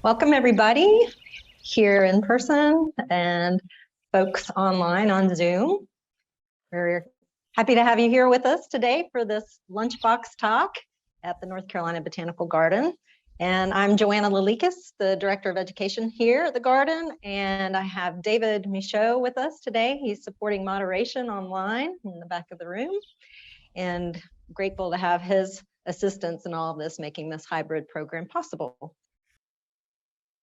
Welcome everybody here in person and folks online on Zoom. We're happy to have you here with us today for this Lunchbox talk at the North Carolina Botanical Garden. And I'm Joanna Lalikas, the Director of Education here at the Garden, and I have David Michaud with us today. He's supporting moderation online in the back of the room, and grateful to have his assistance in all of this, making this hybrid program possible.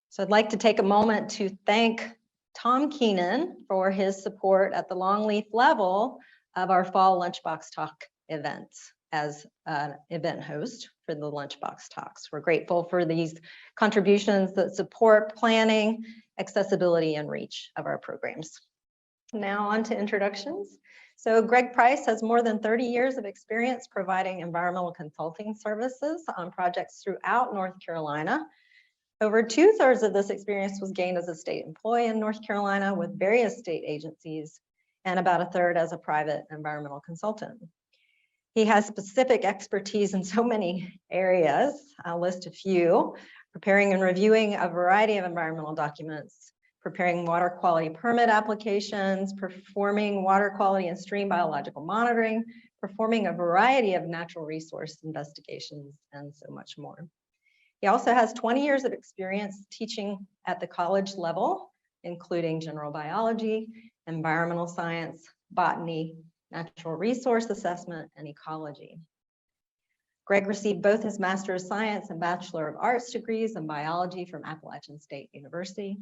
So I'd like to take a moment to thank Tom Keenan for his support at the Longleaf level of our fall Lunchbox Talk events as an event host for the Lunchbox Talks. We're grateful for these contributions that support planning, accessibility, and reach of our programs. Now on to introductions. So Greg Price has more than 30 years of experience providing environmental consulting services on projects throughout North Carolina. Over 2/3 of this experience was gained as a state employee in North Carolina with various state agencies, and about 1/3 as a private environmental consultant. He has specific expertise in so many areas. I'll list a few: preparing and reviewing a variety of environmental documents, preparing water quality permit applications, performing water quality and stream biological monitoring, performing a variety of natural resource investigations, and so much more. He also has 20 years of experience teaching at the college level, including general biology, environmental science, botany, natural resource assessment, and ecology. Greg received both his Master of Science and Bachelor of Arts degrees in biology from Appalachian State University.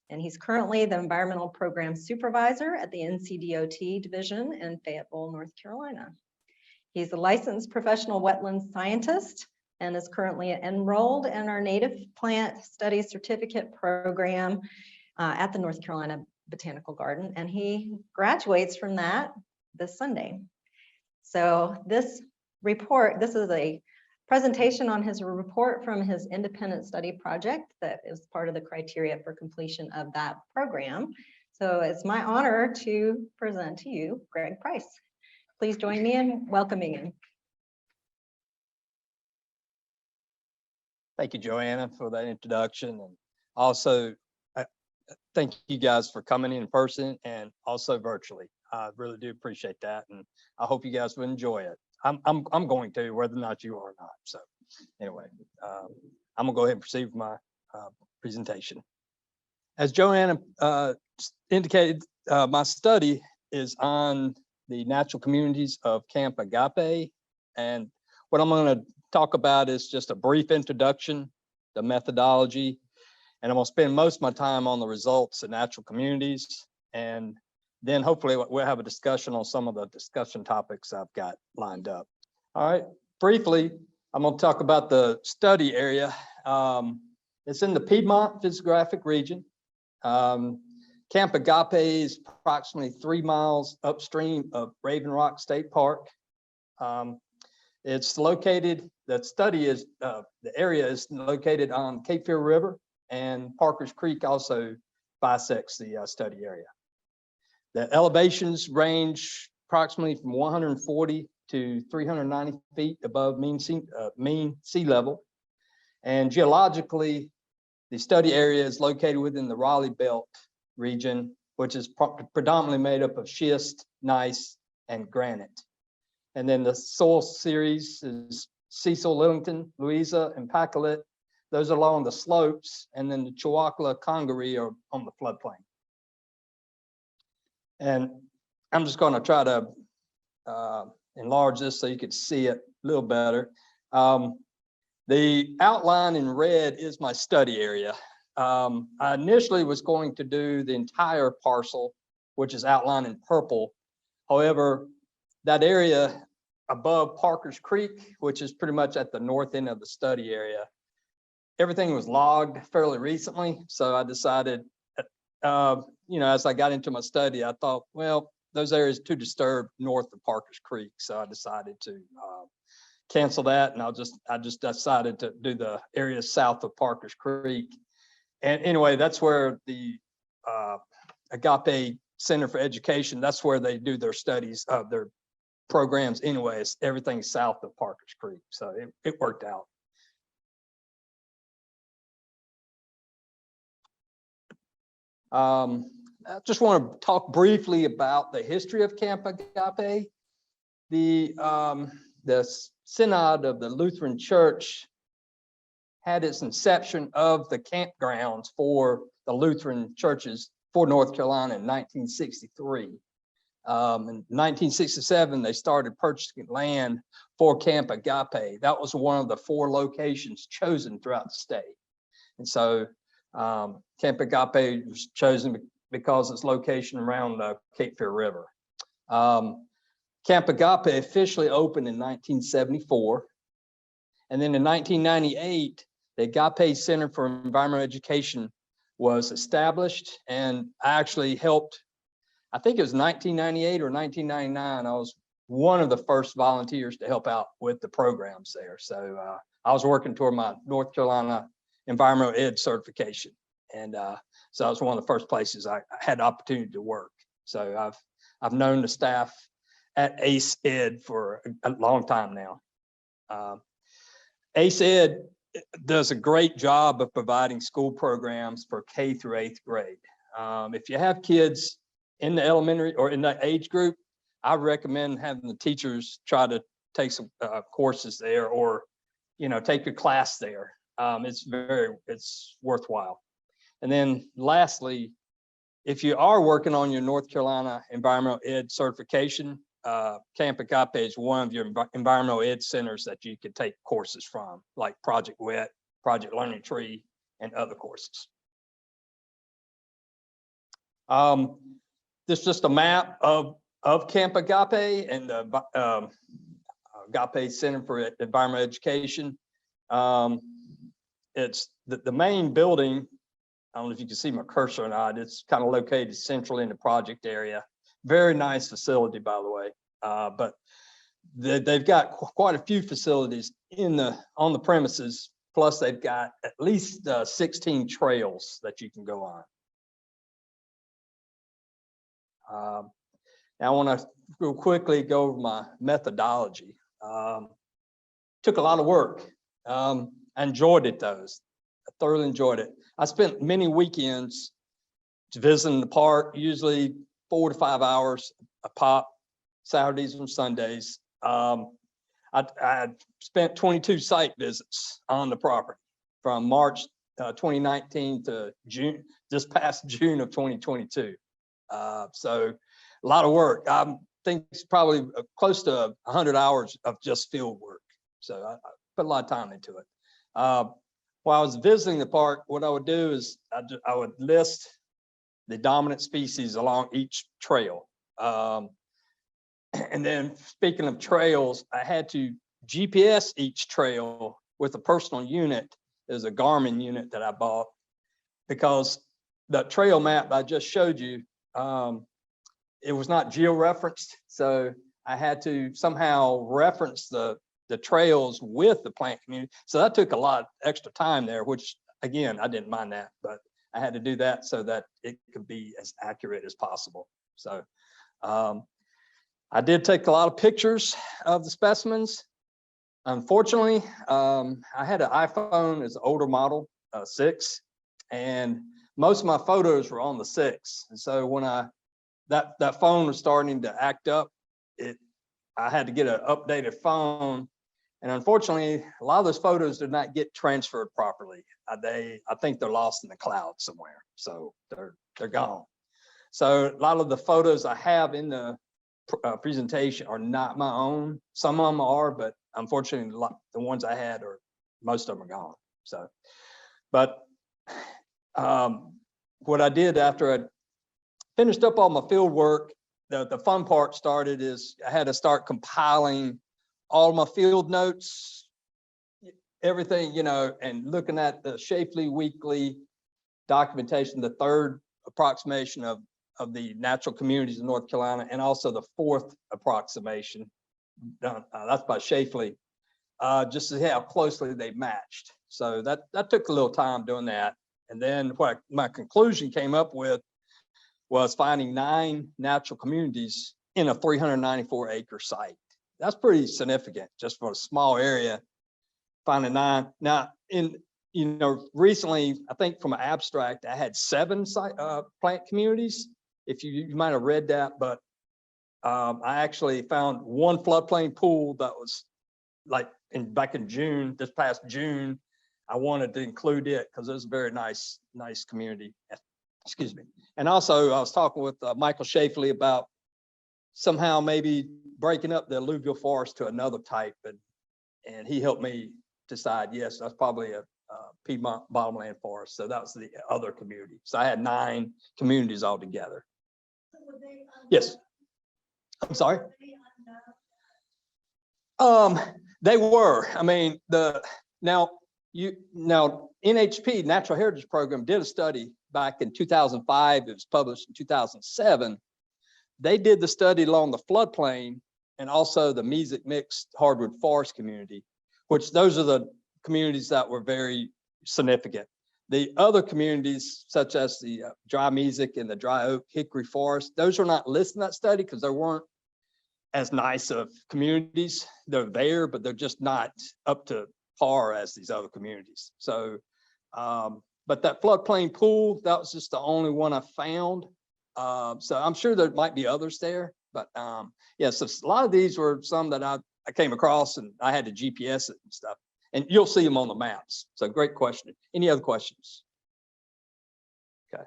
And he's currently the Environmental Program Supervisor at the NCDOT Division in Fayetteville, North Carolina. He's a licensed professional wetlands scientist and is currently enrolled in our Native Plant Studies Certificate program at the North Carolina Botanical Garden, and he graduates from that this Sunday. So this is a presentation on his report from his independent study project that is part of the criteria for completion of that program. So it's my honor to present to you Greg Price. Please join me in welcoming him. Thank you, Joanna, for that introduction. And also, thank you guys for coming in person and also virtually. I really do appreciate that. And I hope you guys will enjoy it. I'm going to, whether or not you are or not. So anyway, I'm gonna go ahead and proceed with my presentation. As Joanna indicated, my study is on the natural communities of Camp Agape. And what I'm gonna talk about is just a brief introduction, the methodology, and I'm gonna spend most of my time on the results of natural communities. And then hopefully we'll have a discussion on some of the discussion topics I've got lined up. All right, briefly, I'm gonna talk about the study area. It's in the Piedmont physiographic region. Camp Agape is approximately 3 miles upstream of Raven Rock State Park. It's located, the area is located on Cape Fear River, and Parker's Creek also bisects the study area. The elevations range approximately from 140 to 390 feet above mean sea level. And geologically, the study area is located within the Raleigh Belt region, which is predominantly made up of schist, gneiss, and granite. And then the soil series is Cecil, Lillington, Louisa, and Pacolet. Those are along the slopes, and then the Chewacla, Congaree are on the floodplain. And I'm just going to try to enlarge this so you can see it a little better. The outline in red is my study area. I initially was going to do the entire parcel, which is outlined in purple. However, that area above Parker's Creek, which is pretty much at the north end of the study area, everything was logged fairly recently. So I decided, as I got into my study, I thought, well, those areas too disturbed north of Parker's Creek. So I decided to cancel that, and I just decided to do the area south of Parker's Creek. And anyway, that's where the Agape Center for Education, that's where they do their studies of their programs anyways, everything south of Parker's Creek. So it worked out. I just want to talk briefly about the history of Camp Agape. The Synod of the Lutheran Church had its inception of the campgrounds for the Lutheran churches for North Carolina in 1963. In 1967, they started purchasing land for Camp Agape. That was one of the 4 locations chosen throughout the state. And so Camp Agape was chosen because its location around the Cape Fear River. Camp Agape officially opened in 1974. And then in 1998, the Agape Center for Environmental Education was established, and I actually helped, I think it was 1998 or 1999. I was one of the first volunteers to help out with the programs there. So I was working toward my North Carolina Environmental Ed certification. And so that was one of the first places I had the opportunity to work. So I've known the staff at ACE Ed for a long time now. ACE Ed does a great job of providing school programs for K through 8th grade. If you have kids in the elementary or in that age group, I recommend having the teachers try to take some courses there, or take a class there. It's worthwhile. And then lastly, if you are working on your North Carolina Environmental Ed certification, Camp Agape is one of your environmental ed centers that you can take courses from, like Project WET, Project Learning Tree, and other courses. This is just a map of Camp Agape and the Agape Center for Environmental Education. It's the main building. I don't know if you can see my cursor or not. It's kind of located centrally in the project area. Very nice facility, by the way. But they've got quite a few facilities on the premises. Plus, they've got at least 16 trails that you can go on. Now, I want to real quickly go over my methodology. Took a lot of work. I enjoyed it, though. I thoroughly enjoyed it. I spent many weekends visiting the park, usually 4 to 5 hours a pop, Saturdays and Sundays. I spent 22 site visits on the property from March 2019 to June, this past June of 2022. So a lot of work. I think it's probably close to 100 hours of just field work. So I put a lot of time into it. While I was visiting the park, what I would do is I would list the dominant species along each trail. And then speaking of trails, I had to GPS each trail with a personal unit. There's a Garmin unit that I bought, because the trail map I just showed you, it was not geo-referenced. So I had to somehow reference the trails with the plant community. So that took a lot of extra time there, which again, I didn't mind that, but I had to do that so that it could be as accurate as possible. So I did take a lot of pictures of the specimens. Unfortunately, I had an iPhone, it's an older model, 6, and most of my photos were on the 6. And so when that phone was starting to act up, I had to get an updated phone. And unfortunately, a lot of those photos did not get transferred properly. I think they're lost in the cloud somewhere. So they're gone. So a lot of the photos I have in the presentation are not my own. Some of them are, but unfortunately, the ones I had most of them are gone. So, but what I did after I finished up all my field work, the fun part started is I had to start compiling all my field notes, everything, and looking at the Shapely weekly documentation, the 3rd approximation of the natural communities in North Carolina, and also the 4th approximation done. That's by Shapely, just to see how closely they matched. So that took a little time doing that. And then what my conclusion came up with was finding 9 natural communities in a 394-acre site. That's pretty significant just for a small area, finding 9. Now, in you know, recently, I think from an abstract, I had 7 plant communities. If you might have read that, but I actually found one floodplain pool that was like back in June, this past June. I wanted to include it because it was a very nice community. Excuse me. And also I was talking with Michael Shafley about somehow maybe breaking up the alluvial forest to another type. And he helped me decide, yes, that's probably a Piedmont Bottomland forest. So that was the other community. So I had 9 communities altogether. Yes. I'm sorry. They were. I mean, now NHP, Natural Heritage Program, did a study back in 2005. It was published in 2007. They did the study along the floodplain and also the Mesic Mixed Hardwood Forest community, which those are the communities that were very significant. The other communities, such as the Dry-Mesic and the Dry Oak-Hickory Forest, those are not listed in that study because they weren't as nice of communities. They're there, but they're just not up to par as these other communities. So, but that floodplain pool, that was just the only one I found. So I'm sure there might be others there, but yeah, so a lot of these were some that I came across and I had to GPS it and stuff, and you'll see them on the maps. So great question. Any other questions? Okay.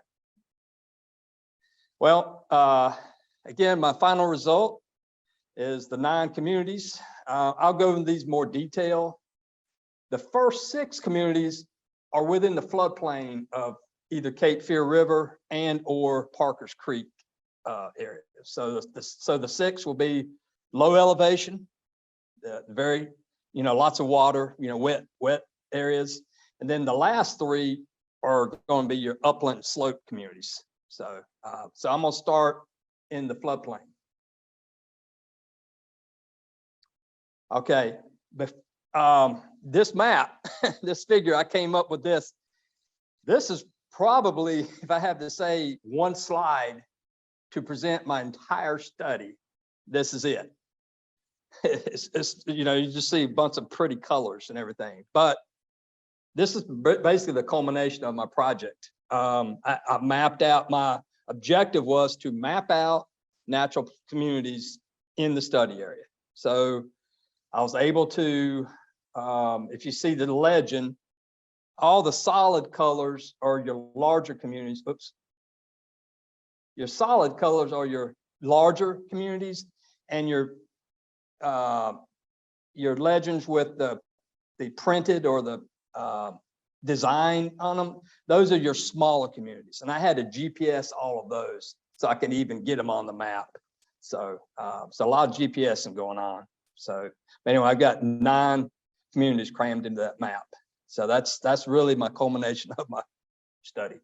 Well, again, my final result is the 9 communities. I'll go into these more detail. The first 6 communities are within the floodplain of either Cape Fear River and or Parker's Creek area. So the 6 will be low elevation, very, you know, lots of water, you know, wet areas. And then the last 3 are going to be your upland slope communities. So, so I'm going to start in the floodplain. Okay, this map, this figure, I came up with this. This is probably, if I have to say, one slide to present my entire study, this is it. It's you know, you just see a bunch of pretty colors and everything, but this is basically the culmination of my project. I mapped out, my objective was to map out natural communities in the study area. So I was able to, if you see the legend, all the solid colors are your larger communities. Oops. Your solid colors are your larger communities, and your legends with the printed or the design on them, those are your smaller communities. And I had to GPS all of those so I can even get them on the map. So, so a lot of GPSing going on. So anyway, I've got 9 communities crammed into that map. So that's really my culmination of my study.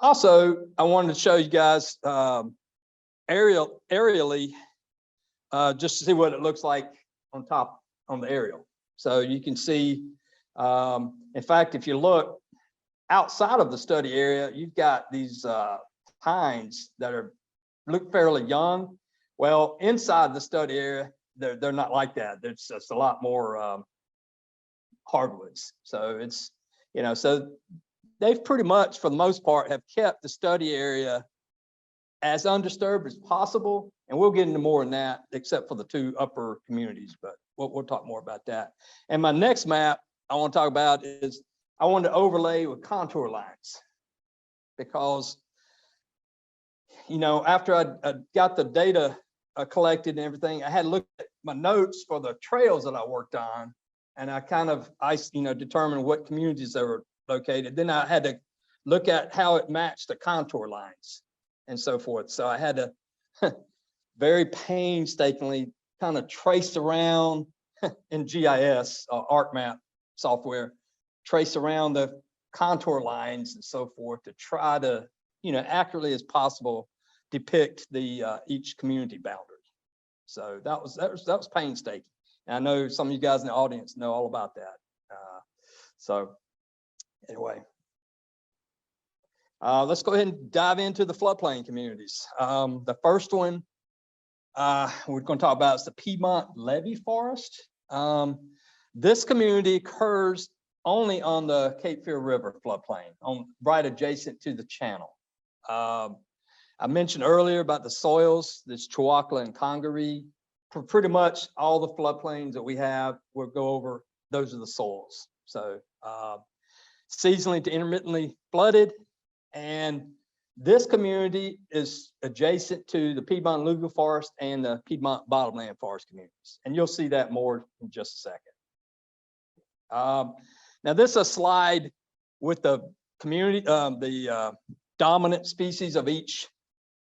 Also, I wanted to show you guys aerially, just to see what it looks like on top on the aerial. So you can see, in fact, if you look outside of the study area, you've got these pines that look fairly young. Well, inside the study area, they're not like that. There's just a lot more hardwoods. So it's, you know, so they've pretty much, for the most part, have kept the study area as undisturbed as possible. And we'll get into more on that, except for the 2 upper communities, but we'll talk more about that. And my next map I want to talk about is I wanted to overlay with contour lines, because, you know, after I got the data collected and everything, I had looked at my notes for the trails that I worked on, and I kind of, you know, determined what communities they were located. Then I had to look at how it matched the contour lines and so forth. So I had to very painstakingly kind of trace around in GIS, ArcMap software, trace around the contour lines and so forth to try to, you know, accurately as possible depict the each community boundary. So that was painstaking. And I know some of you guys in the audience know all about that. So anyway, let's go ahead and dive into the floodplain communities. The first one we're going to talk about is the Piedmont Levee Forest. This community occurs only on the Cape Fear River floodplain, right adjacent to the channel. I mentioned earlier about the soils, this Chewacla and Congaree. For pretty much all the floodplains that we have, we'll go over, those are the soils. So seasonally to intermittently flooded. And this community is adjacent to the Piedmont Alluvial Forest and the Piedmont Bottomland Forest communities. And you'll see that more in just a second. Now this is a slide with the community, the dominant species of each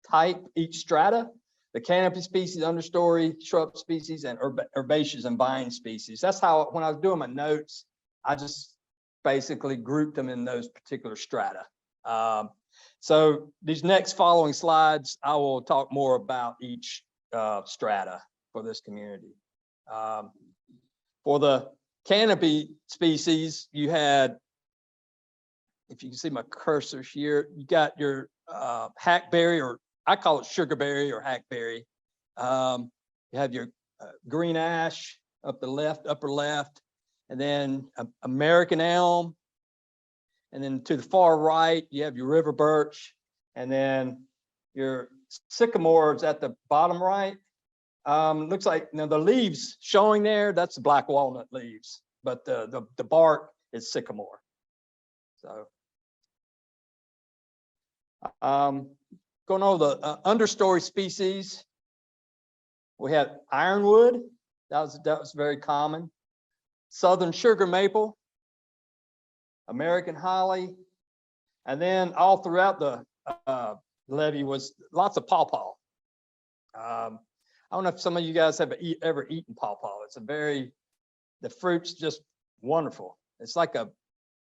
type, each strata, the canopy species, understory, shrub species, and herbaceous and vine species. That's how, when I was doing my notes, I just basically grouped them in those particular strata. So these next following slides, I will talk more about each strata for this community. For the canopy species, you had, if you can see my cursor here, you got your hackberry, or I call it sugarberry or hackberry. You have your green ash up the left, upper left, and then American elm. And then to the far right, you have your river birch, and then your sycamores at the bottom right. Looks like, you know, the leaves showing there, that's the black walnut leaves, but the bark is sycamore. So going over the understory species, we had ironwood, that was very common. Southern sugar maple, American holly, and then all throughout the levee was lots of pawpaw. I don't know if some of you guys have ever eaten pawpaw. It's the fruit's just wonderful. It's like a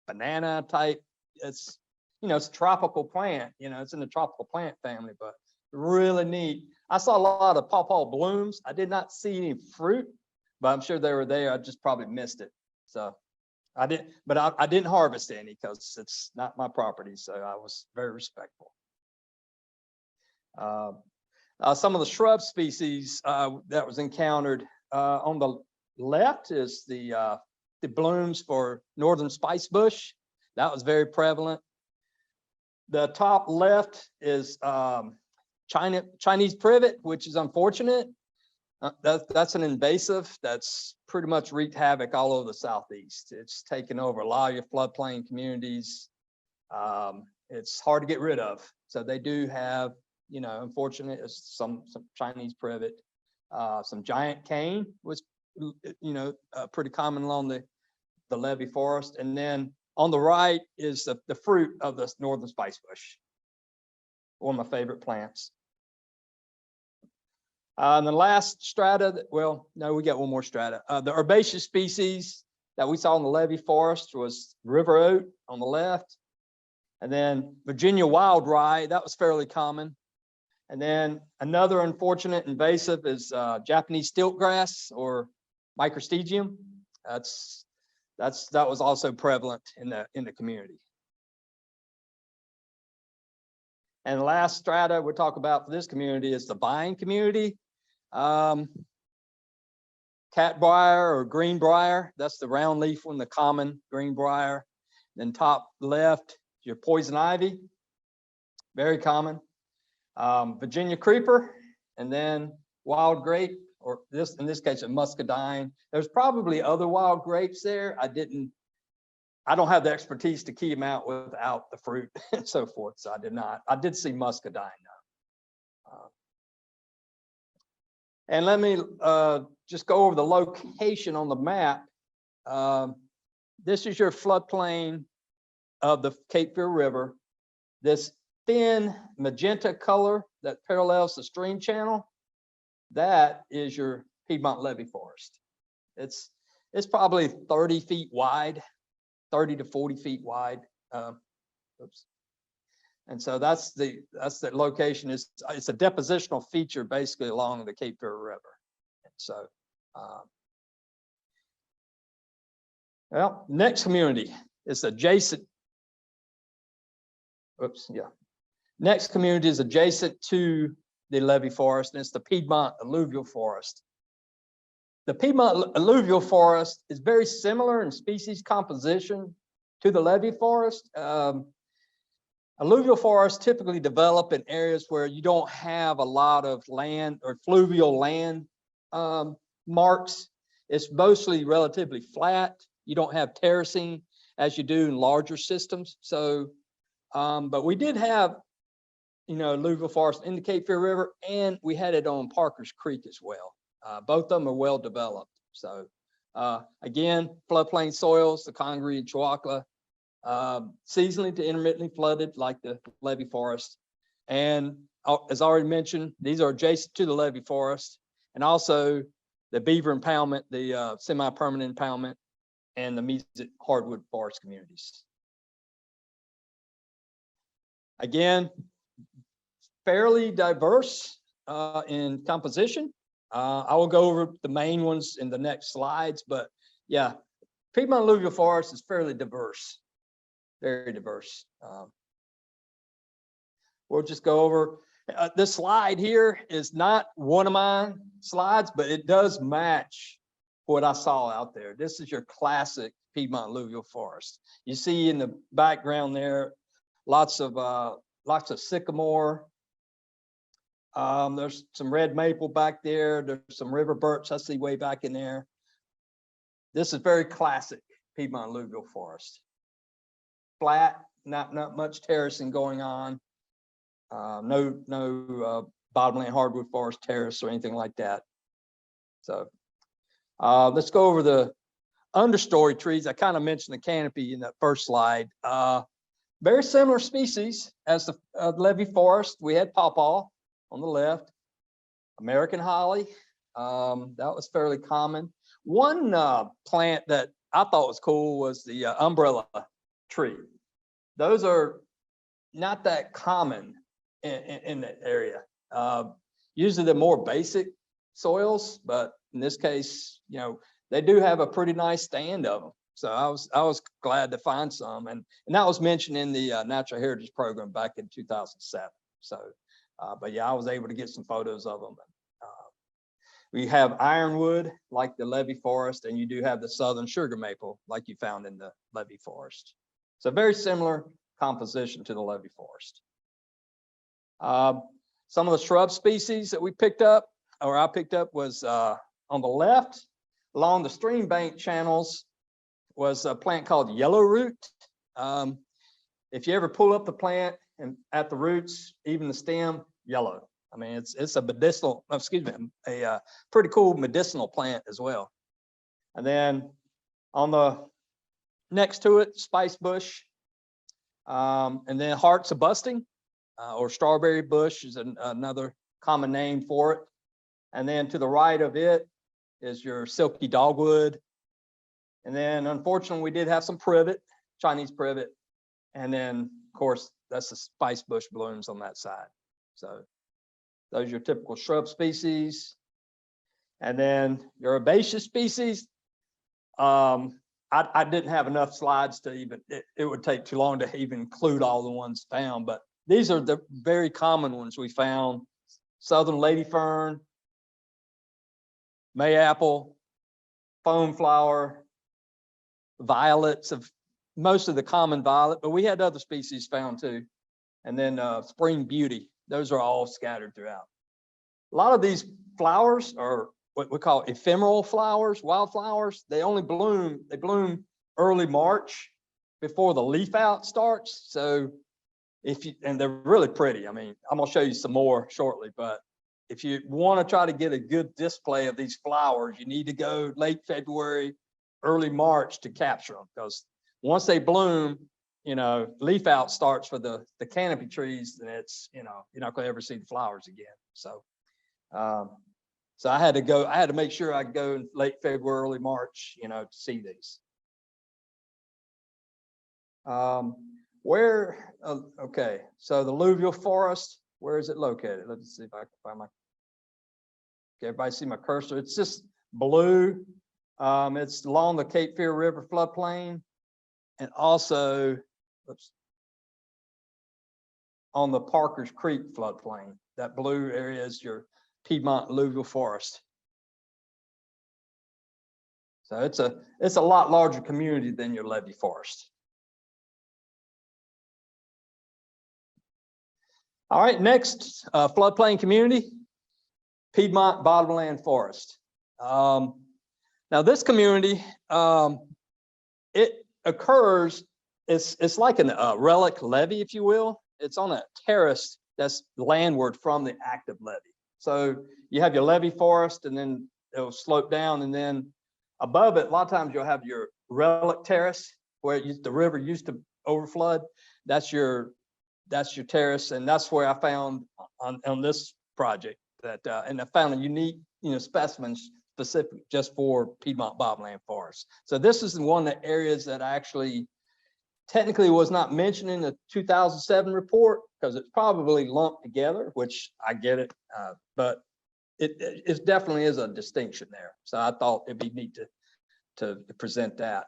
banana type. It's, you know, it's a tropical plant. You know, it's in the tropical plant family, but really neat. I saw a lot of pawpaw blooms. I did not see any fruit, but I'm sure they were there. I just probably missed it. So I didn't harvest any because it's not my property. So I was very respectful. Some of the shrub species that was encountered on the left is the blooms for northern spice bush. That was very prevalent. The top left is Chinese privet, which is unfortunate. That's an invasive that's pretty much wreaked havoc all over the southeast. It's taken over a lot of your floodplain communities. It's hard to get rid of. So they do have, you know, unfortunate, some Chinese privet. Some giant cane was, you know, pretty common along the levee forest. And then on the right is the fruit of the northern spice bush, one of my favorite plants. And the last strata, well, no, we got one more strata. The herbaceous species that we saw in the levee forest was river oak on the left. And then Virginia wild rye, that was fairly common. And then another unfortunate invasive is Japanese stiltgrass or Microstegium. That was also prevalent in the community. And the last strata we'll talk about for this community is the vine community. Catbrier or greenbrier, that's the round leaf one, the common greenbrier. Then top left, your poison ivy, very common. Virginia creeper, and then wild grape, or in this case, a muscadine. There's probably other wild grapes there. I don't have the expertise to key them out without the fruit and so forth. So I did not. I did see muscadine though. And let me just go over the location on the map. This is your floodplain of the Cape Fear River. This thin magenta color that parallels the stream channel, that is your Piedmont Levee Forest. It's probably 30 feet wide, 30 to 40 feet wide. Oops. And so that's the location. It's a depositional feature basically along the Cape Fear River. And so, well, next community is adjacent. Oops, yeah. Next community is adjacent to the levee forest, and it's the Piedmont Alluvial Forest. The Piedmont Alluvial Forest is very similar in species composition to the levee forest. Alluvial forests typically develop in areas where you don't have a lot of land or fluvial land marks. It's mostly relatively flat. You don't have terracing as you do in larger systems. So, but we did have, alluvial forest in the Cape Fear River, and we had it on Parker's Creek as well. Both of them are well developed. So again, floodplain soils, the Congaree and Chewacla, seasonally to intermittently flooded like the levee forest. And as already mentioned, these are adjacent to the levee forest, and also the Beaver impoundment, the semi-permanent impoundment, and the Mesic hardwood forest communities. Again, fairly diverse in composition. I will go over the main ones in the next slides, but yeah, Piedmont Alluvial Forest is fairly diverse, very diverse. We'll just go over, this slide here is not one of my slides, but it does match what I saw out there. This is your classic Piedmont Alluvial Forest. You see in the background there, lots of sycamore. There's some red maple back there. There's some river birch I see way back in there. This is very classic Piedmont Alluvial Forest. Flat, not much terracing going on. No bottomland hardwood forest terrace or anything like that. So let's go over the understory trees. I kind of mentioned the canopy in that first slide. Very similar species as the levee forest. We had pawpaw on the left, American holly. That was fairly common. One plant that I thought was cool was the umbrella tree. Those are not that common in that area. Usually they're more basic soils, but in this case, they do have a pretty nice stand of them. So I was glad to find some, and that was mentioned in the Natural Heritage Program back in 2007. So, but yeah, I was able to get some photos of them. We have ironwood like the levee forest, and you do have the southern sugar maple like you found in the levee forest. So very similar composition to the levee forest. Some of the shrub species that we picked up, or I picked up, was on the left along the stream bank channels was a plant called yellow root. If you ever pull up the plant and at the roots, even the stem, yellow. I mean, it's a medicinal, excuse me, a pretty cool medicinal plant as well. And then on the next to it, spice bush, and then hearts of busting, or strawberry bush is another common name for it. And then to the right of it is your silky dogwood. And then unfortunately, we did have some privet, Chinese privet. And then of course, that's the spice bush blooms on that side. So those are your typical shrub species. And then your herbaceous species. I didn't have enough slides to even, it would take too long to even include all the ones found, but these are the very common ones we found. Southern lady fern, mayapple, foam flower, violets, of most of the common violet, but we had other species found too. And then spring beauty, those are all scattered throughout. A lot of these flowers are what we call ephemeral flowers, wildflowers. They only bloom, they bloom early March before the leaf out starts. So if you, and they're really pretty. I mean, I'm gonna show you some more shortly, but if you want to try to get a good display of these flowers, you need to go late February, early March to capture them, because once they bloom, leaf out starts for the canopy trees, and it's, you're not going to ever see the flowers again. So, so I had to make sure I could go in late February, early March, to see these. Okay, so the alluvial forest, where is it located? Let's see if I can find okay, everybody see my cursor? It's just blue. It's along the Cape Fear River floodplain, and also, oops, on the Parker's Creek floodplain. That blue area is your Piedmont Alluvial Forest. So it's a lot larger community than your levee forest. All right, next floodplain community, Piedmont Bottomland Forest. Now this community, it occurs, it's like a relic levee, if you will. It's on a terrace that's landward from the active levee. So you have your levee forest, and then it'll slope down, and then above it, a lot of times you'll have your relic terrace where the river used to overflood. That's your terrace, and that's where I found on this project that, and I found a unique, specimens specific just for Piedmont Bottomland Forest. So this is one of the areas that I actually technically was not mentioned in the 2007 report because it's probably lumped together, which I get it, but it definitely is a distinction there. So I thought it'd be neat to present that.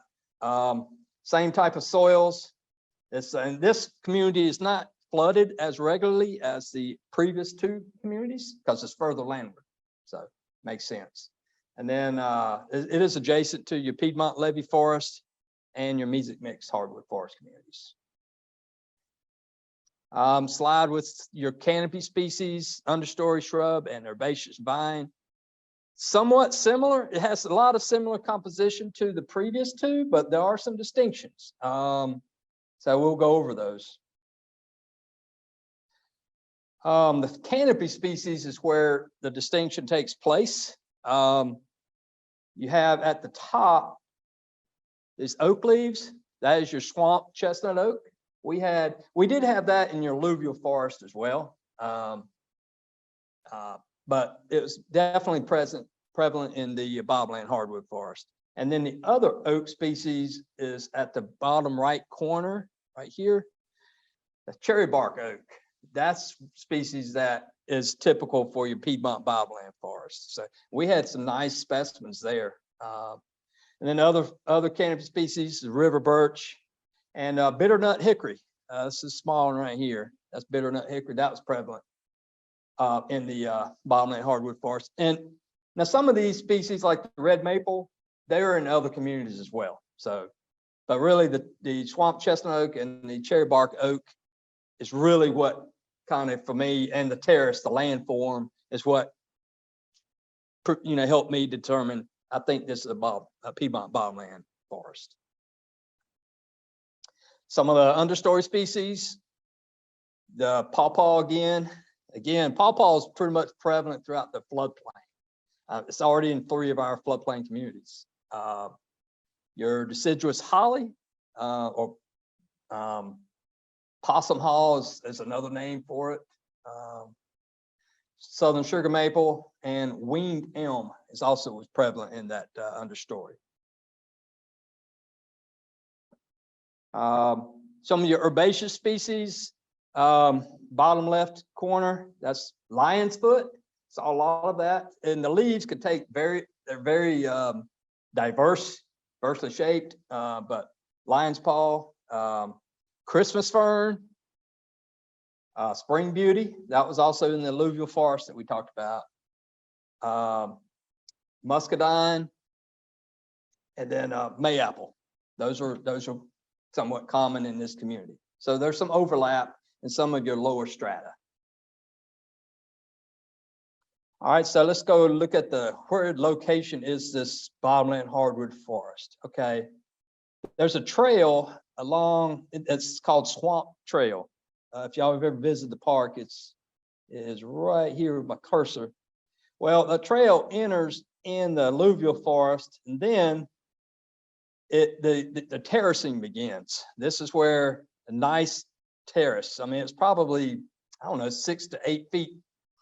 Same type of soils. And this community is not flooded as regularly as the previous two communities because it's further landward. So makes sense. And then it is adjacent to your Piedmont Levee Forest and your Mesic Mixed Hardwood Forest communities. Slide with your canopy species, understory shrub, and herbaceous vine. Somewhat similar. It has a lot of similar composition to the previous two, but there are some distinctions. So we'll go over those. The canopy species is where the distinction takes place. You have at the top these oak leaves. That is your swamp chestnut oak. We did have that in your alluvial forest as well, but it was definitely prevalent in the bottomland hardwood forest. And then the other oak species is at the bottom right corner, right here, the cherry bark oak. That's species that is typical for your Piedmont bottomland forest. So we had some nice specimens there. And then other canopy species, river birch and bitternut hickory. This is a small one right here. That's bitternut hickory. That was prevalent in the bottomland hardwood forest. And now some of these species like the red maple, they are in other communities as well. So, but really the swamp chestnut oak and the cherry bark oak is really what kind of, for me, and the terrace, the landform, is what helped me determine. I think this is a Piedmont bottomland forest. Some of the understory species, the pawpaw again, pawpaw is pretty much prevalent throughout the floodplain. It's already in 3 of our floodplain communities. Your deciduous holly, or possum haw is another name for it. Southern sugar maple and winged elm is also prevalent in that understory. Some of your herbaceous species, bottom left corner, that's lion's foot. Saw a lot of that, and the leaves could take they're very diversely shaped, but lion's paw, Christmas fern, spring beauty, that was also in the alluvial forest that we talked about, muscadine, and then mayapple. Those are somewhat common in this community. So there's some overlap in some of your lower strata. All right, so let's go look at where location is this bottomland hardwood forest. Okay, there's a trail along, it's called Swamp Trail. If y'all have ever visited the park, it is right here with my cursor. Well, the trail enters in the alluvial forest, and then the terracing begins. This is where a nice terrace, I mean, it's probably, I don't know, 6 to 8 feet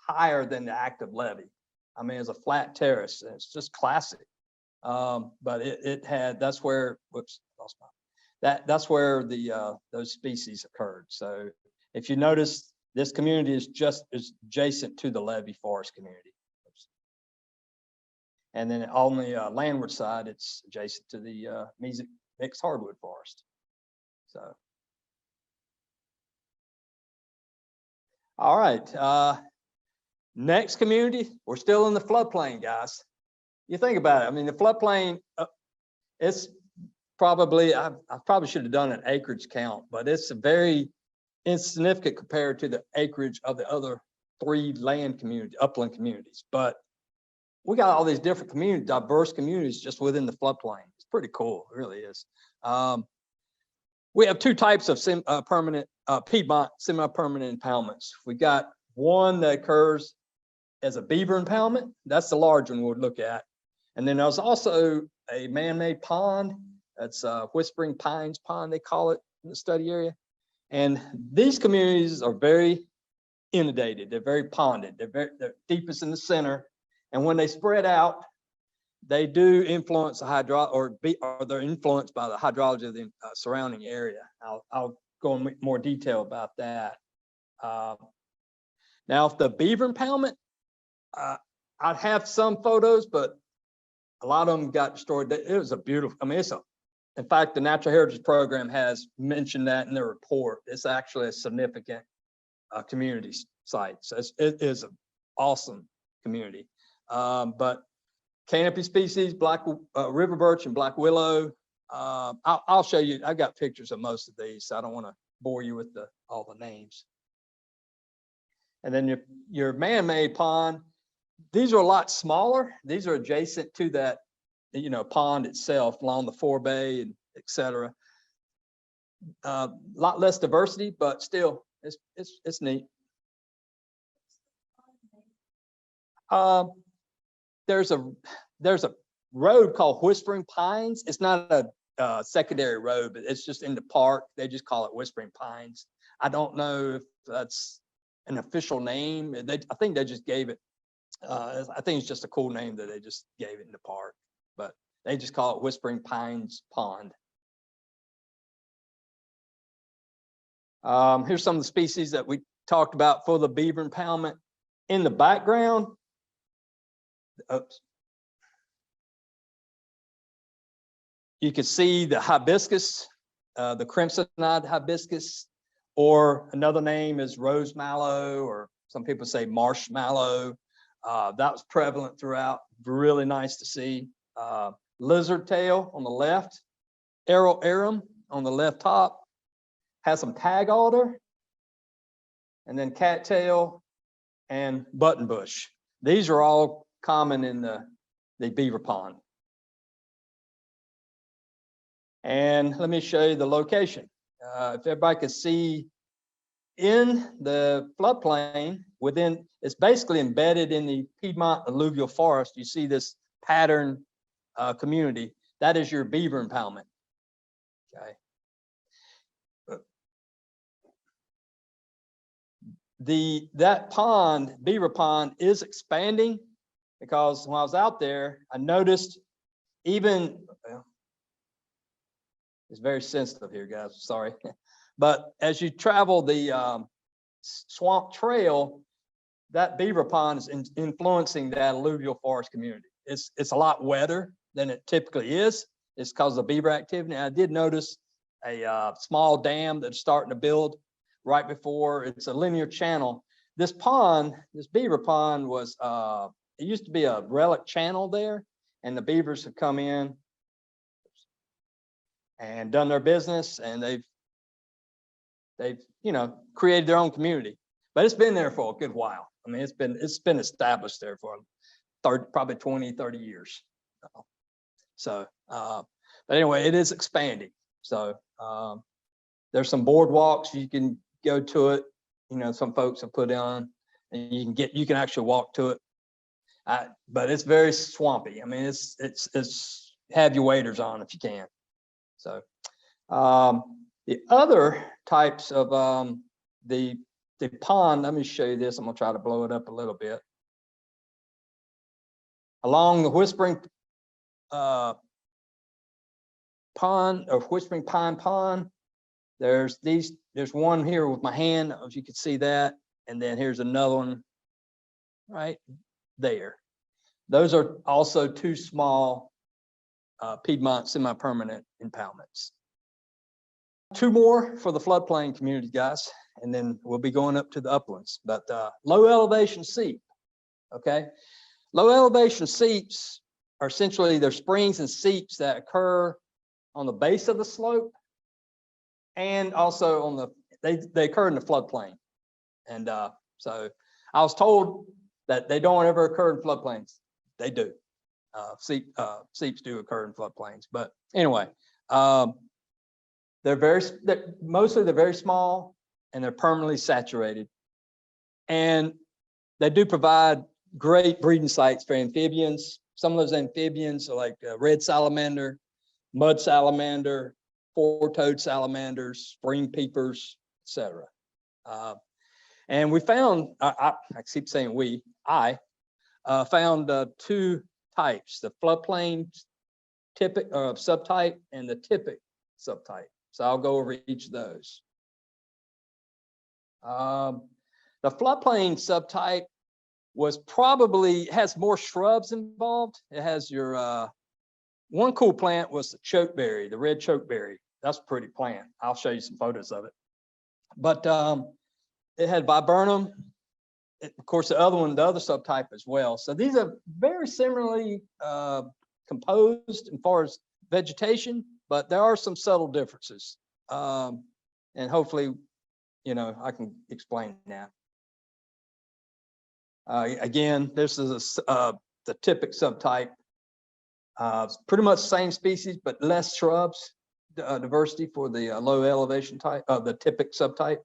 higher than the active levee. I mean, it's a flat terrace, and it's just classic. But it had, that's where, whoops, lost my, that's where those species occurred. So if you notice, this community is adjacent to the levee forest community. And then on the landward side, it's adjacent to the Mesic Mixed Hardwood Forest. So, all right. Next community, we're still in the floodplain, guys. You think about it. I mean, the floodplain It's probably, I probably should have done an acreage count, but it's a very insignificant compared to the acreage of the other 3 upland communities. But we got all these different communities, diverse communities just within the floodplain. It's pretty cool, it really is. We have 2 types of Piedmont semi-permanent impoundments. We got one that occurs as a beaver impoundment. That's the large one we'll look at. And then there's also a man-made pond. That's Whispering Pines Pond, they call it in the study area. And these communities are very inundated. They're very ponded. They're deepest in the center. And when they spread out, they do influence the they're influenced by the hydrology of the surrounding area. I'll go in more detail about that. Now, if the beaver impoundment, I'd have some photos, but a lot of them got destroyed. It was a beautiful, I mean, in fact, the Natural Heritage Program has mentioned that in their report. It's actually a significant community site. So it is an awesome community. But canopy species, black river birch and black willow. I'll show you. I got pictures of most of these, so I don't want to bore you with all the names. And then your man-made pond. These are a lot smaller. These are adjacent to that, pond itself along the forebay and et cetera. A lot less diversity, but still, it's neat. There's a road called Whispering Pines. It's not a secondary road, but it's just in the park. They just call it Whispering Pines. I don't know if that's an official name. I think they just gave it. I think it's just a cool name that they just gave it in the park, but they just call it Whispering Pines Pond. Here's some of the species that we talked about for the beaver impoundment. In the background, you can see the hibiscus, the crimson-eyed hibiscus, or another name is rose mallow, or some people say marshmallow. That was prevalent throughout. Really nice to see. Lizard tail on the left, arrow arum on the left top, has some tag alder, and then cattail and buttonbush. These are all common in the beaver pond. And let me show you the location. If everybody could see in the floodplain it's basically embedded in the Piedmont Alluvial Forest. You see this pattern community. That is your beaver impoundment. Okay. That pond, beaver pond, is expanding because when I was out there, I noticed it's very sensitive here, guys, sorry. But as you travel the swamp trail, that beaver pond is influencing that alluvial forest community. It's a lot wetter than it typically is. It's because of beaver activity. And I did notice a small dam that's starting to build right before. It's a linear channel. This pond, this beaver pond was, it used to be a relic channel there, and the beavers have come in and done their business, and they've created their own community. But it's been there for a good while. I mean, it's been established there for probably 20, 30 years. So, but anyway, it is expanding. So there's some boardwalks you can go to it. Some folks have put on, and you can actually walk to it. But it's very swampy. I mean, it's have your waders on if you can. So the other types of the pond, let me show you this. I'm gonna try to blow it up a little bit. Along the Whispering Pond or Whispering Pine Pond, there's one here with my hand, if you can see that, and then here's another one right there. Those are also 2 small Piedmont semi-permanent impoundments. 2 more for the floodplain community, guys, and then we'll be going up to the uplands. But low elevation seep, okay? Low elevation seeps are essentially they're springs and seeps that occur on the base of the slope, and also on the they occur in the floodplain. And so I was told that they don't ever occur in floodplains. They do. Seeps do occur in floodplains. But anyway, mostly they're very small and they're permanently saturated. And they do provide great breeding sites for amphibians. Some of those amphibians are like red salamander, mud salamander, four-toed salamanders, spring peepers, etc. And we found, I keep saying I found two types, the floodplain typic subtype and the typic subtype. So I'll go over each of those. The floodplain subtype has more shrubs involved. It has your, one cool plant was the chokeberry, the red chokeberry. That's a pretty plant. I'll show you some photos of it. But it had viburnum. Of course, the other subtype as well. So these are very similarly composed as far as vegetation, but there are some subtle differences. And hopefully, I can explain that. Again, this is the typic subtype. Pretty much same species, but less shrubs diversity for the low elevation type of the typic subtype.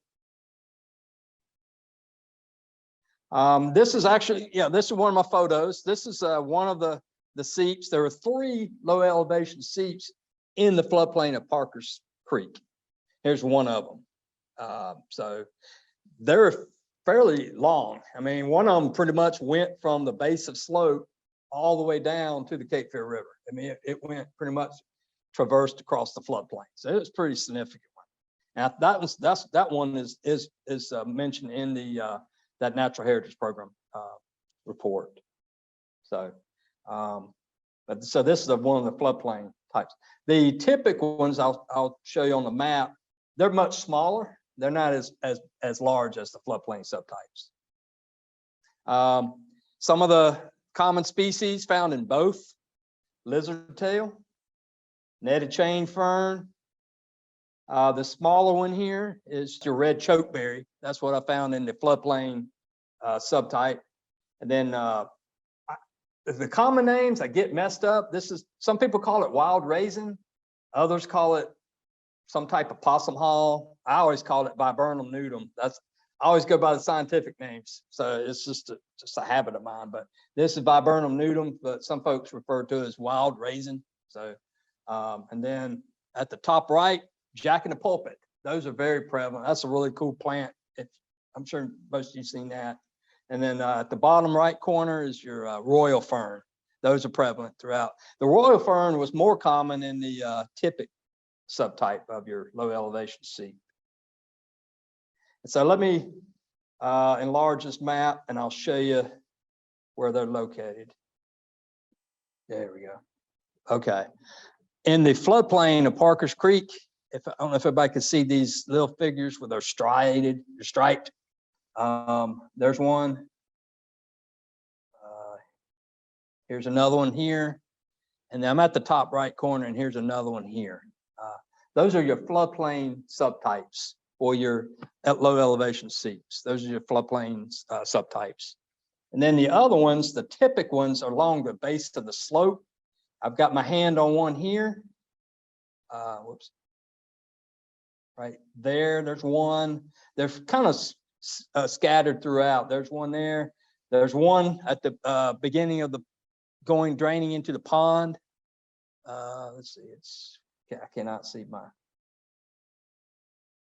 This is actually, this is one of my photos. This is one of the seeps. There are 3 low elevation seeps in the floodplain of Parker's Creek. Here's one of them. So they're fairly long. I mean, one of them pretty much went from the base of slope all the way down to the Cape Fear River. I mean, it went pretty much traversed across the floodplain. So it was a pretty significant one. Now that one is mentioned in the that Natural Heritage Program report. So, so this is one of the floodplain types. The typical ones I'll show you on the map. They're much smaller. They're not as large as the floodplain subtypes. Some of the common species found in both: lizard tail, netted chain fern. The smaller one here is your red chokeberry. That's what I found in the floodplain subtype. And then the common names, I get messed up. Some people call it wild raisin. Others call it some type of possum haw. I always call it viburnum nudum. I always go by the scientific names. So it's just a habit of mine. But this is viburnum nudum, but some folks refer to it as wild raisin. So, and then at the top right, Jack in the Pulpit. Those are very prevalent. That's a really cool plant. I'm sure most of you've seen that. And then at the bottom right corner is your royal fern. Those are prevalent throughout. The royal fern was more common in the typic subtype of your low elevation seep. And so let me enlarge this map and I'll show you where they're located. There we go. Okay. In the floodplain of Parker's Creek, I don't know if everybody can see these little figures where they're striped. There's one. Here's another one here. And then I'm at the top right corner, and here's another one here. Those are your floodplain subtypes for your low elevation seeps. Those are your floodplain subtypes. And then the other ones, the typic ones, are along the base of the slope. I've got my hand on one here. Whoops. Right there, there's one. They're kind of scattered throughout. There's one there. There's one at the beginning of the draining into the pond. Let's see, I cannot see my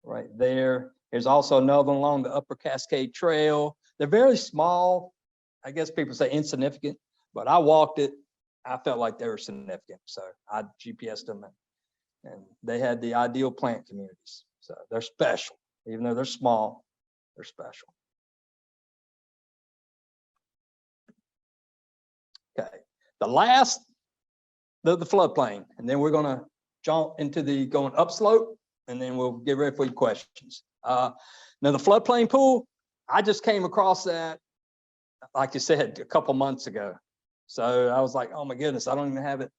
right there. There's also another one along the Upper Cascade Trail. They're very small. I guess people say insignificant, but I walked it. I felt like they were significant, so I GPSed them, and they had the ideal plant communities. So they're special, even though they're small. They're special. Okay, the last, the floodplain, and then we're going to jump into the going upslope, and then we'll get ready for your questions. Now the floodplain pool, I just came across that, like you said, a couple months ago. So I was like, oh my goodness, I don't even have it.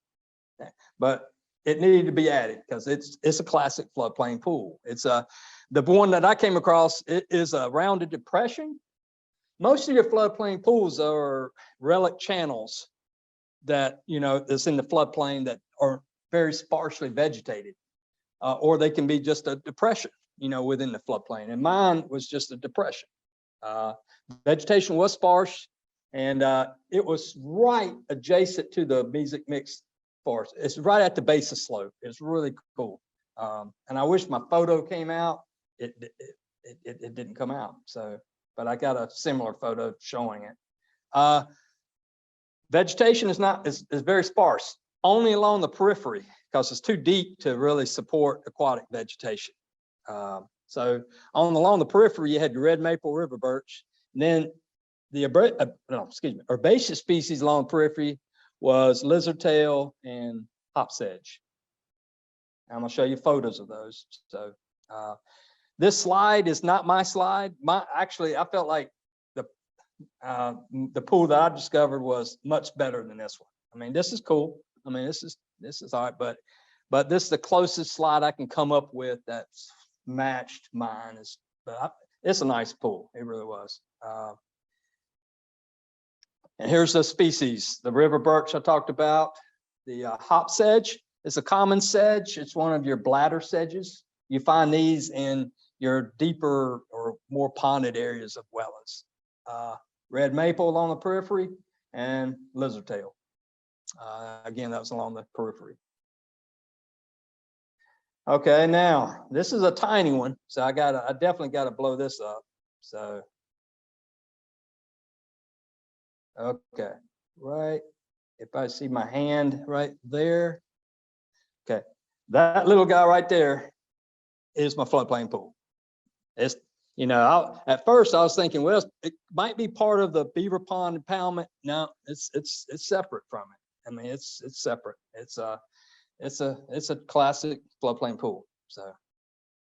But it needed to be added because it's a classic floodplain pool. It's the one that I came across, it is a rounded depression. Most of your floodplain pools are relic channels that, you know, that's in the floodplain that are very sparsely vegetated, or they can be just a depression, you know, within the floodplain. And mine was just a depression. Vegetation was sparse, and it was right adjacent to the Mesic Mixed Forest. It's right at the base of slope. It's really cool. And I wish my photo came out. It didn't come out. So, but I got a similar photo showing it. Vegetation is very sparse, only along the periphery because it's too deep to really support aquatic vegetation. So along the periphery, you had your red maple, river birch, and then the herbaceous species along the periphery was lizard tail and hop sedge. I'm gonna show you photos of those. So this slide is not my slide. Actually, I felt like the pool that I discovered was much better than this one. I mean, this is cool. I mean, this is all right, but this is the closest slide I can come up with that's matched mine. It's a nice pool. It really was. And here's the species: the river birch I talked about, the hop sedge. It's a common sedge. It's one of your bladder sedges. You find these in your deeper or more ponded areas of wetlands. Red maple along the periphery and lizard tail. Again, that was along the periphery. Okay, now this is a tiny one, so I definitely got to blow this up. So, okay, right. If I see my hand right there, okay, that little guy right there is my floodplain pool. It's, you know, at first I was thinking, well, it might be part of the Beaver Pond impoundment. No, it's separate from it. I mean, it's separate. It's a classic floodplain pool. So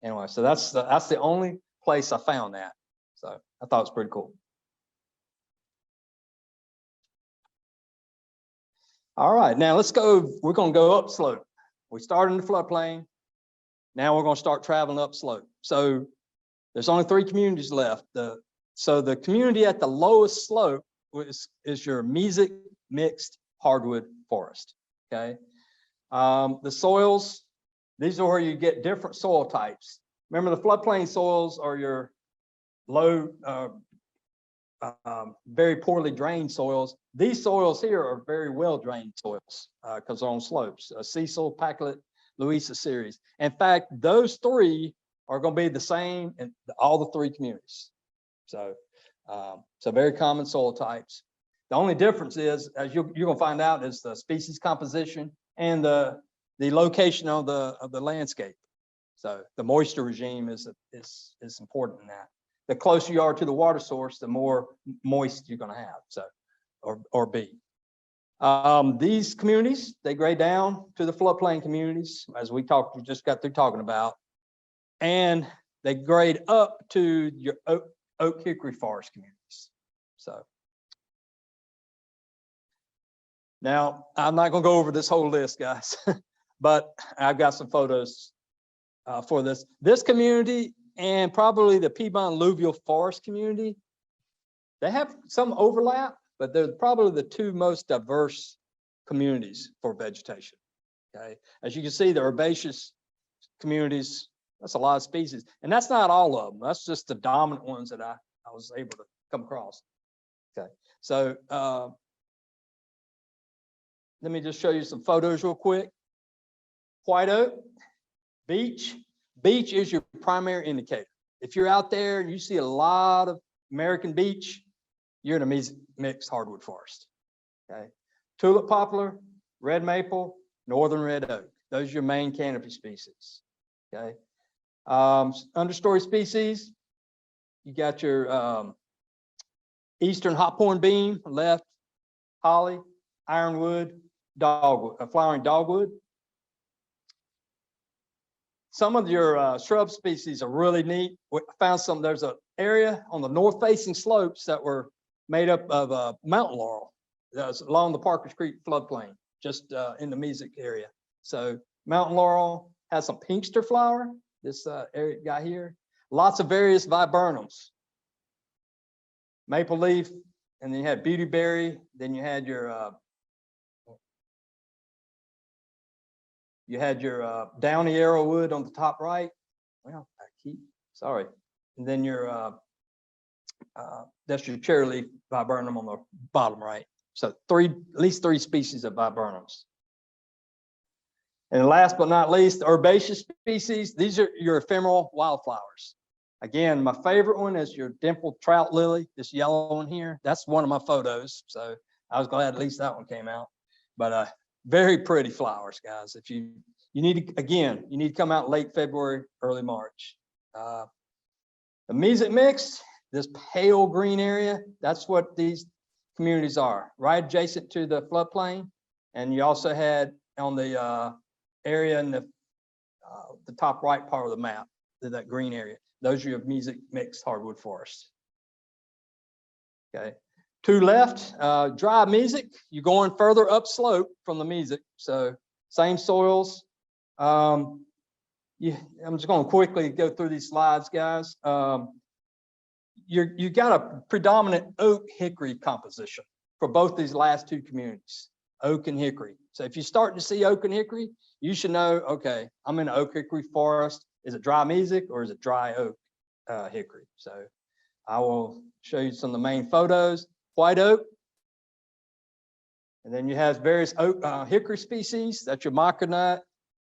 anyway, so that's the only place I found that. So I thought it was pretty cool. All right, now let's go. We're going to go upslope. We started in the floodplain. Now we're going to start traveling upslope. So there's only 3 communities left. So the community at the lowest slope is your Mesic Mixed Hardwood Forest. Okay. The soils, these are where you get different soil types. Remember, the floodplain soils are your low, very poorly drained soils. These soils here are very well drained soils because they're on slopes. Cecil, Packlet, Louisa series. In fact, those 3 are going to be the same in all the 3 communities. So, so very common soil types. The only difference is, as you're going to find out, is the species composition and the location of the landscape. So the moisture regime is important in that. The closer you are to the water source, the more moist you're going to have. So, or be. These communities, they grade down to the floodplain communities, as we just got through talking about, and they grade up to your Oak-Hickory Forest communities. So now I'm not going to go over this whole list, guys, but I've got some photos for this community and probably the Piedmont Alluvial Forest community. They have some overlap, but they're probably the 2 most diverse communities for vegetation. Okay, as you can see, the herbaceous communities, that's a lot of species, and that's not all of them. That's just the dominant ones that I was able to come across. Okay, so let me just show you some photos real quick. White oak, beech. Beech is your primary indicator. If you're out there and you see a lot of American beech, you're in a mixed hardwood forest. Okay, tulip poplar, red maple, northern red oak. Those are your main canopy species. Okay, understory species, you got your eastern hop-horn beam, left holly, ironwood, dogwood, flowering dogwood. Some of your shrub species are really neat. I found some. There's an area on the north-facing slopes that were made up of mountain laurel. That's along the Parkers Creek floodplain, just in the Mesic area. So mountain laurel has some pinkster flower, this area guy here. Lots of various viburnums. Maple leaf, and then you had beautyberry, then you had your downy arrowwood on the top right. Well, sorry. And then your that's your cherry leaf viburnum on the bottom right. So at least three species of viburnums. And last but not least, herbaceous species. These are your ephemeral wildflowers. Again, my favorite one is your dimpled trout lily, this yellow one here. That's one of my photos. So I was glad at least that one came out. But very pretty flowers, guys. If you need to, again, you need to come out late February, early March. The Mesic Mixed, this pale green area, that's what these communities are, right adjacent to the floodplain. And you also had on the area in the top right part of the map, that green area. Those are your Mesic Mixed Hardwood Forest. Okay, to left, Dry Mesic. You're going further upslope from the Mesic, so same soils. I'm just going to quickly go through these slides, guys. You got a predominant oak hickory composition for both these last two communities, oak and hickory. So if you start to see oak and hickory, you should know, okay, I'm in an oak hickory forest. Is it Dry Mesic or is it dry oak hickory? So I will show you some of the main photos. White oak, and then you have various oak hickory species. That's your micronut,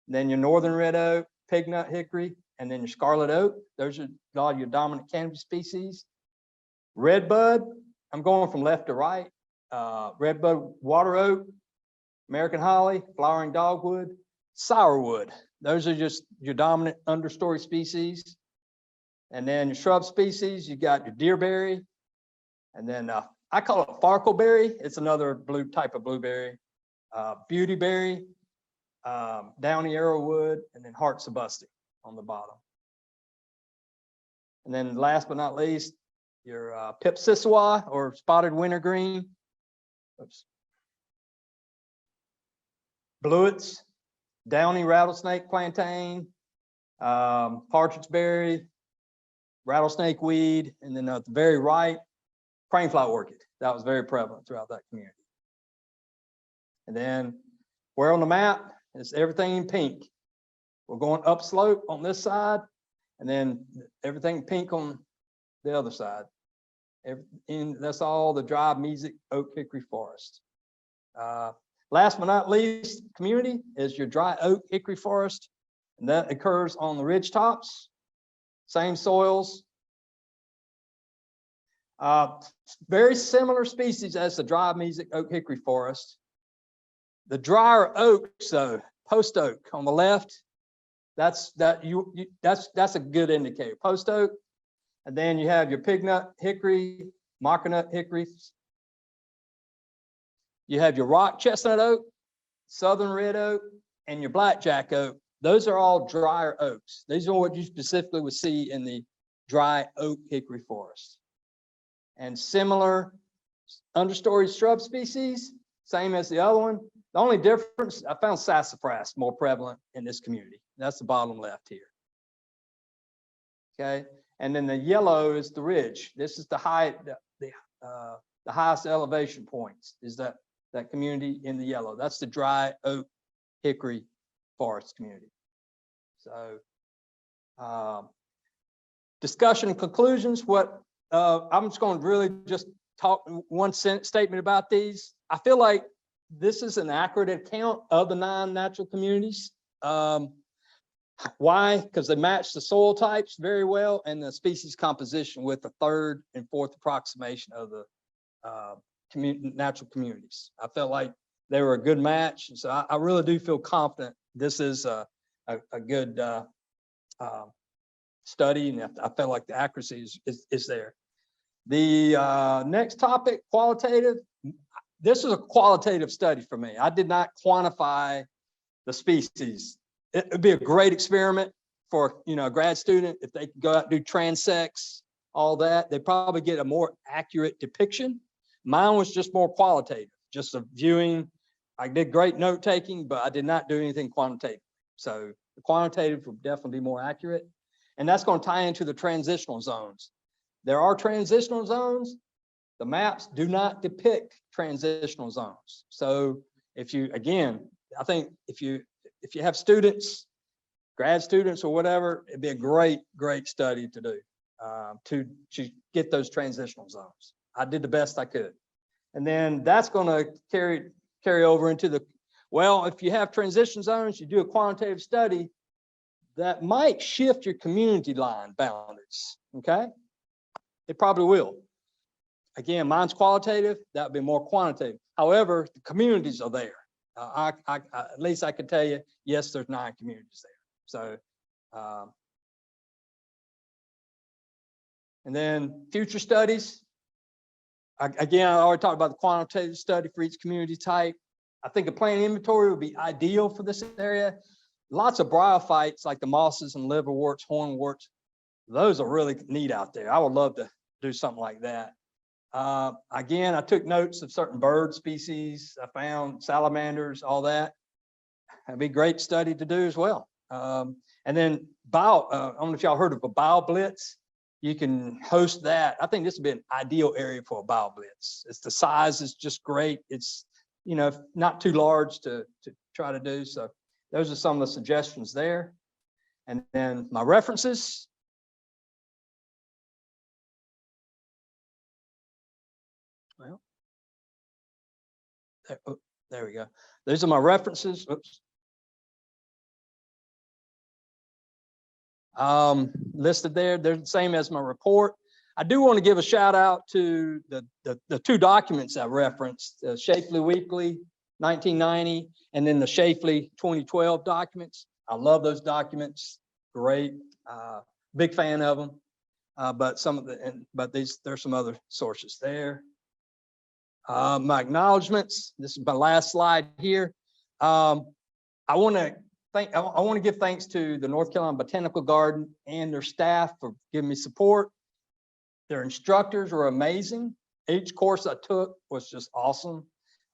then your northern red oak, pignut hickory, and then your scarlet oak. Those are all your dominant canopy species. Redbud, I'm going from left to right. Redbud water oak, American holly, flowering dogwood, sourwood. Those are just your dominant understory species. And then your shrub species, you got your deerberry, and then I call it farkleberry. It's another type of blueberry. Beautyberry, downy arrowwood, and then hearts of busty on the bottom. And then last but not least, your pipsissewa or spotted wintergreen. Oops. Bluets, downy rattlesnake plantain, partridge berry, rattlesnake weed, and then at the very right, cranefly orchid. That was very prevalent throughout that community. And then where on the map is everything in pink. We're going upslope on this side, and then everything pink on the other side. That's all the Dry Mesic Oak-Hickory Forest. Last but not least, community is your Dry Oak-Hickory Forest, and that occurs on the ridge tops, same soils. Very similar species as the Dry Mesic Oak-Hickory Forest. The drier oaks, though, post oak on the left, that's a good indicator. Post oak, and then you have your pignut hickory, micronut hickories. You have your rock chestnut oak, southern red oak, and your blackjack oak. Those are all drier oaks. These are what you specifically would see in the Dry Oak-Hickory Forest. And similar understory shrub species, same as the other one. The only difference, I found sassafras more prevalent in this community. That's the bottom left here. Okay, and then the yellow is the ridge. This is the highest elevation points. Is that community in the yellow? That's the Dry Oak-Hickory Forest community. So, discussion and conclusions. I'm just going to really just talk one statement about these. I feel like this is an accurate account of the 9 natural communities. Why? Because they match the soil types very well and the species composition with the 3rd and 4th approximation of the natural communities. I felt like they were a good match. So I really do feel confident this is a good study, and I felt like the accuracy is there. The next topic, qualitative. This is a qualitative study for me. I did not quantify the species. It would be a great experiment for a grad student if they could go out and do transects, all that. They probably get a more accurate depiction. Mine was just more qualitative. just a viewing. I did great note taking, but I did not do anything quantitative. So the quantitative would definitely be more accurate. And that's going to tie into the transitional zones. There are transitional zones. The maps do not depict transitional zones. So if you, again, I think if you have students, grad students or whatever, it'd be a great study to do to get those transitional zones. I did the best I could. And then that's going to carry over into the, well, if you have transition zones, you do a quantitative study, that might shift your community line boundaries, okay? It probably will. Again, mine's qualitative, that would be more quantitative. However, the communities are there. At least I can tell you, yes, there's 9 communities there. So, and then future studies. Again, I already talked about the quantitative study for each community type. I think a plant inventory would be ideal for this area. Lots of bryophytes like the mosses and liverworts, hornworts. Those are really neat out there. I would love to do something like that. Again, I took notes of certain bird species. I found salamanders, all that. That'd be a great study to do as well. And then I don't know if y'all heard of a bio blitz. You can host that. I think this would be an ideal area for a bio blitz. It's the size is just great. It's, you know, not too large to try to do. So those are some of the suggestions there. And then my references. Well, there we go. Those are my references. Oops. Listed there. They're the same as my report. I do want to give a shout out to the 2 documents I referenced, the Shafley Weekly 1990 and then the Shafley 2012 documents. I love those documents. Great. Big fan of them. But there's some other sources there. My acknowledgements. This is my last slide here. I want to give thanks to the North Carolina Botanical Garden and their staff for giving me support. Their instructors were amazing. Each course I took was just awesome.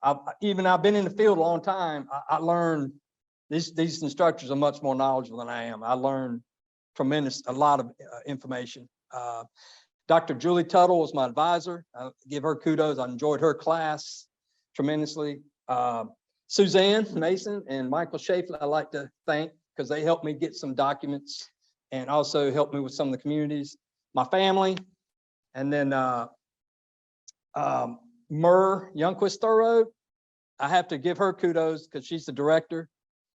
I've been in the field a long time. I learned these instructors are much more knowledgeable than I am. I learned a lot of information. Dr. Julie Tuttle was my advisor. I give her kudos. I enjoyed her class tremendously. Suzanne Mason and Michael Shafley, I like to thank because they helped me get some documents and also helped me with some of the communities. My family, and then Myrrh Youngquist Thorough, I have to give her kudos because she's the director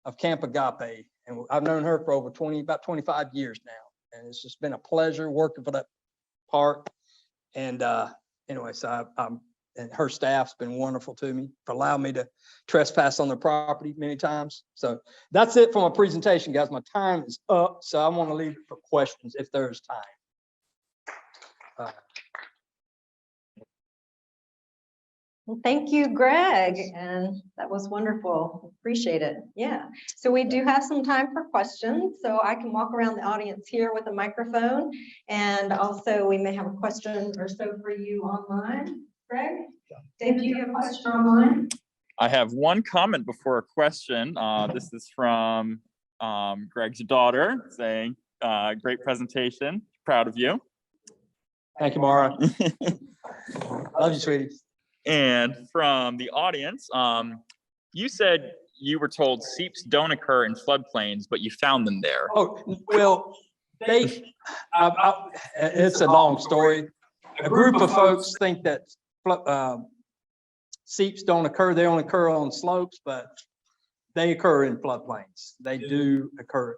of Camp Agape. And I've known her for over about 25 years now. And it's just been a pleasure working for that park. And anyway, so and her staff's been wonderful to me for allowing me to trespass on their property many times. So that's it for my presentation, guys. My time is up, so I want to leave it for questions if there's time. Well, thank you, Greg, and that was wonderful. Appreciate it. Yeah, so we do have some time for questions, so I can walk around the audience here with a microphone, and also we may have a question or so for you online. Greg, David, do you have a question online? I have one comment before a question. This is from Greg's daughter saying, great presentation, proud of you. Thank you, Mara. Love you, sweetie. And from the audience, you said you were told seeps don't occur in floodplains, but you found them there. Oh, well, it's a long story. A group of folks think that seeps don't occur. They only occur on slopes, but they occur in floodplains. They do occur,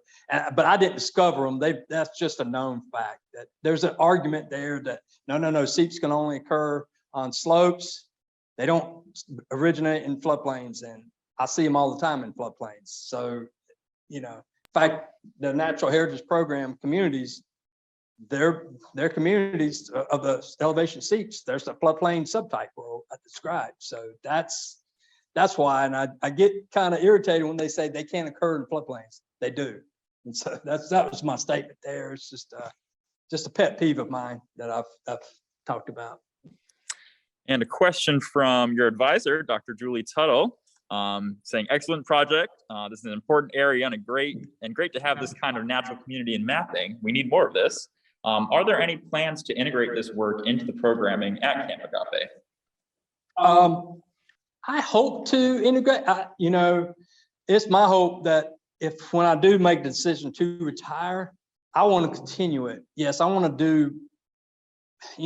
but I didn't discover them. That's just a known fact that there's an argument there that no, seeps can only occur on slopes. They don't originate in floodplains, and I see them all the time in floodplains. So, you know, in fact, the Natural Heritage Program communities, they're communities of the elevation seeps. There's a floodplain subtype world I described. So that's why, and I get kind of irritated when they say they can't occur in floodplains. They do, and so that was my statement there. It's just a pet peeve of mine that I've talked about. And a question from your advisor, Dr. Julie Tuttle, saying, excellent project. This is an important area and great to have this kind of natural community in mapping. We need more of this. Are there any plans to integrate this work into the programming at Camp Agape? I hope to integrate, it's my hope that when I do make the decision to retire, I want to continue it. Yes, I want to do,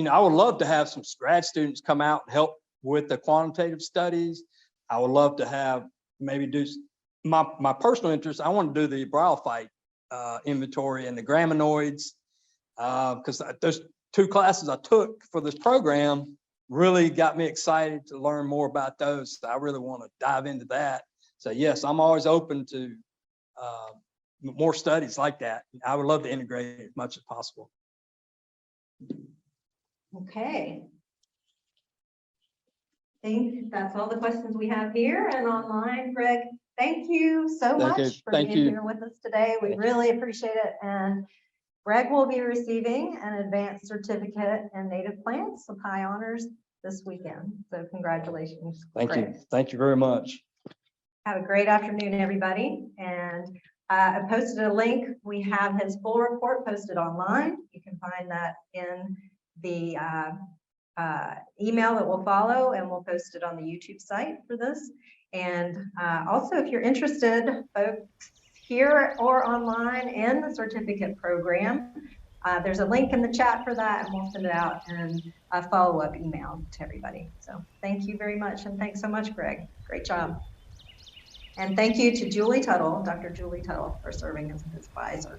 I would love to have some grad students come out and help with the quantitative studies. I would love to have maybe do my personal interest. I want to do the bryophyte inventory and the graminoids, because those 2 classes I took for this program really got me excited to learn more about those. I really want to dive into that. So yes, I'm always open to more studies like that. I would love to integrate it as much as possible. Okay. I think that's all the questions we have here and online. Greg, thank you so much for being here with us today. We really appreciate it. And Greg will be receiving an advanced certificate in native plants of high honors this weekend. So congratulations. Thank you. Thank you very much. Have a great afternoon, everybody. And I posted a link. We have his full report posted online. You can find that in the email that will follow, and we'll post it on the YouTube site for this. And also, if you're interested, folks here or online in the certificate program, there's a link in the chat for that, and we'll send it out in a follow-up email to everybody. So thank you very much, and thanks so much, Greg. Great job. And thank you to Julie Tuttle, Dr. Julie Tuttle, for serving as an advisor.